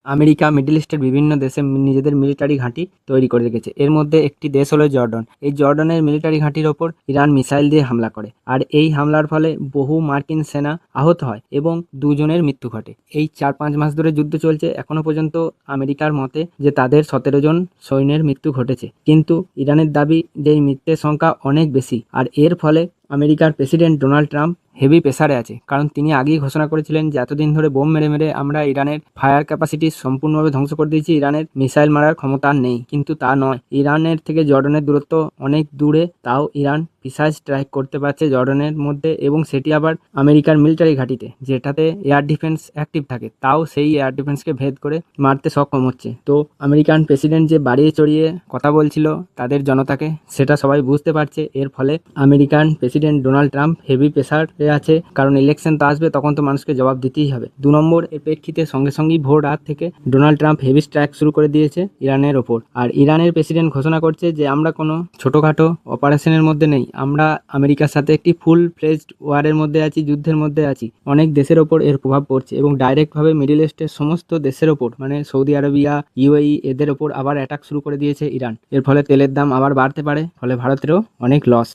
America middle ইস্টের বিভিন্ন দেশে নিজেদের মিলিটারি ঘাঁটি তৈরি করে রেখেছে। এর মধ্যে একটি দেশ হলো জর্ডন। এই জর্ডনের মিলিটারি ঘাঁটির ওপর ইরান মিসাইল দিয়ে হামলা করে, আর এই হামলার ফলে বহু মার্কিন সেনা আহত হয় এবং দুজনের মৃত্যু ঘটে। এই 4-5 মাস ধরে যুদ্ধ চলছে। এখনো পর্যন্ত আমেরিকার মতে যে তাদের 17 জন সৈন্যের মৃত্যু ঘটেছে, কিন্তু ইরানের দাবি যে এই মৃতের সংখ্যা অনেক বেশি। আর এর ফলে আমেরিকার প্রেসিডেন্ট ডোনাল্ড ট্রাম্প হেভি প্রেসারে আছে, কারণ তিনি আগেই ঘোষণা করেছিলেন যে এতদিন ধরে বোম মেরে মেরে আমরা ইরানের ফায়ার ক্যাপাসিটি সম্পূর্ণভাবে ধ্বংস করে দিয়েছি, ইরানের মিসাইল মারার ক্ষমতা আর নেই। কিন্তু তা নয়, ইরানের থেকে জর্ডনের দূরত্ব অনেক দূরে, তাও ইরান প্রিসাইজ স্ট্রাইক করতে পারছে জর্ডনের মধ্যে, এবং সেটি আবার আমেরিকার মিলিটারি ঘাঁটিতে, যেটাতে এয়ার ডিফেন্স অ্যাক্টিভ থাকে, তাও সেই এয়ার ডিফেন্সকে ভেদ করে মারতে সক্ষম হচ্ছে। তো আমেরিকান প্রেসিডেন্ট যে বাড়িয়ে চড়িয়ে কথা বলছিল তাদের জনতাকে, সেটা সবাই বুঝতে পারছে। এর ফলে American president Donald Trump heavy প্রেসারে আছে, কারণ ইলেকশন তো আসবে, তখন তো মানুষকে জবাব দিতেই হবে। 2 নম্বর, এর প্রেক্ষিতে সঙ্গে সঙ্গেই ভোর রাত থেকে ডোনাল্ড ট্রাম্প হেভি স্ট্রাইক শুরু করে দিয়েছে ইরানের ওপর। আর ইরানের প্রেসিডেন্ট ঘোষণা করছে যে আমরা কোনো ছোটোখাটো অপারেশনের মধ্যে নেই, আমরা আমেরিকার সাথে একটি ফুল ফ্লেজড ওয়ারের মধ্যে আছি, যুদ্ধের মধ্যে আছি। অনেক দেশের ওপর এর প্রভাব পড়ছে এবং ডাইরেক্টভাবে মিডল ইস্টের সমস্ত দেশের ওপর, মানে সৌদি আরবিয়া, ইউএই, এদের ওপর আবার অ্যাটাক শুরু করে দিয়েছে ইরান। এর ফলে তেলের দাম আবার বাড়তে পারে, ফলে ভারতেরও অনেক লস।